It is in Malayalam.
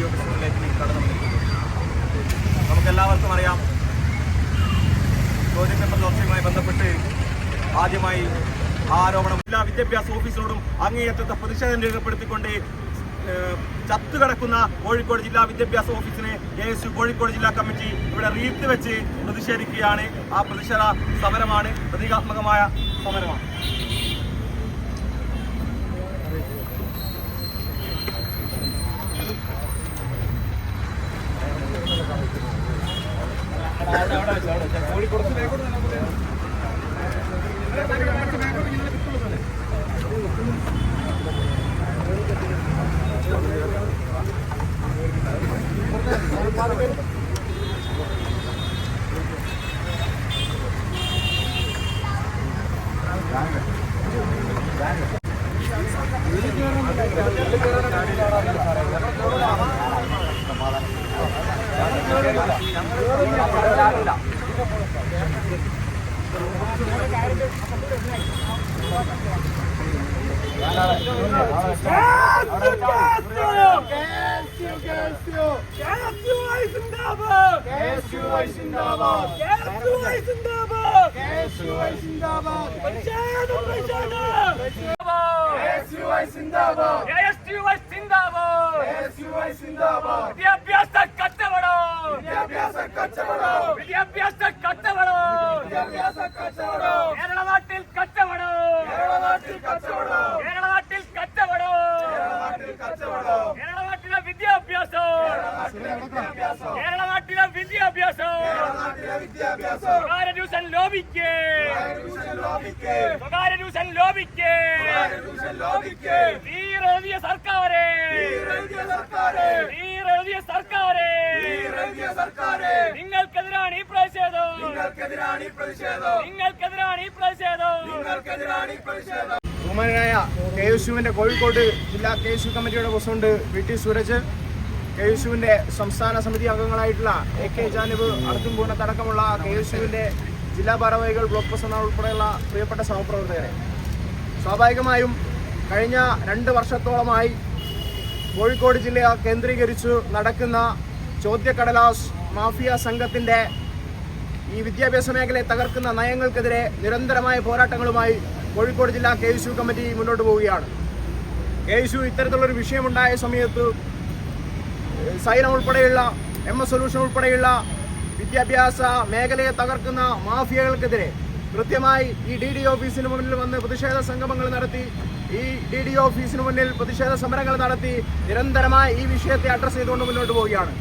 ഓഫീസിലേക്ക് കടന്നു വന്നിരിക്കുന്നത്. നമുക്കെല്ലാവർക്കും അറിയാം, ചോദ്യം പേപ്പർ ചോർച്ചയുമായി ബന്ധപ്പെട്ട് ആദ്യമായി ആരോപണം ജില്ലാ വിദ്യാഭ്യാസ ഓഫീസിനോടും അങ്ങേയറ്റത്തെ പ്രതിഷേധം രേഖപ്പെടുത്തിക്കൊണ്ട് ചത്തുകിടക്കുന്ന കോഴിക്കോട് ജില്ലാ വിദ്യാഭ്യാസ ഓഫീസിനെ KSU കോഴിക്കോട് ജില്ലാ കമ്മിറ്റി ഇവിടെ റീത്ത് വെച്ച് പ്രതിഷേധിക്കുകയാണ്. ആ പ്രതിഷേധ സമരമാണ്, പ്രതീകാത്മകമായ സമരമാണ്. നിങ്ങൾക്കെതിരാണ് ഈ പ്രതിഷേധം. ബഹുമാനായ KSUവിന്റെ കോഴിക്കോട് ജില്ലാ KSU കമ്മിറ്റിയുടെ പ്രസിഡന്റ് VT സൂരജ്, KSUവിന്റെ സംസ്ഥാന സമിതി അംഗങ്ങളായിട്ടുള്ള AK ജാനിബ്, അർജുൻ പൂനത്തടക്കമുള്ള KSUവിന്റെ ജില്ലാ ഭാരവാഹികൾ, ബ്ലോക്ക് പ്രസിഡന്റ് ഉൾപ്പെടെയുള്ള പ്രിയപ്പെട്ട സഹപ്രവർത്തകരെ, സ്വാഭാവികമായും കഴിഞ്ഞ 2 വർഷത്തോളമായി കോഴിക്കോട് ജില്ല കേന്ദ്രീകരിച്ചു നടക്കുന്ന ചോദ്യക്കടലാസ് മാഫിയ സംഘത്തിൻ്റെ ഈ വിദ്യാഭ്യാസ മേഖലയെ തകർക്കുന്ന നയങ്ങൾക്കെതിരെ നിരന്തരമായ പോരാട്ടങ്ങളുമായി കോഴിക്കോട് ജില്ലാ KSU കമ്മിറ്റി മുന്നോട്ട് പോവുകയാണ്. KSU ഇത്തരത്തിലുള്ളൊരു വിഷയമുണ്ടായ സമയത്ത് സൈനം ഉൾപ്പെടെയുള്ള MS സൊല്യൂഷൻ ഉൾപ്പെടെയുള്ള വിദ്യാഭ്യാസ മേഖലയെ തകർക്കുന്ന മാഫിയകൾക്കെതിരെ കൃത്യമായി ഈ DD ഓഫീസിന് മുന്നിൽ വന്ന് പ്രതിഷേധ സംഗമങ്ങൾ നടത്തി, ഈ DD ഓഫീസിന് മുന്നിൽ പ്രതിഷേധ സമരങ്ങൾ നടത്തി നിരന്തരമായി ഈ വിഷയത്തെ അഡ്രസ്സ് ചെയ്തുകൊണ്ട് മുന്നോട്ട് പോവുകയാണ്.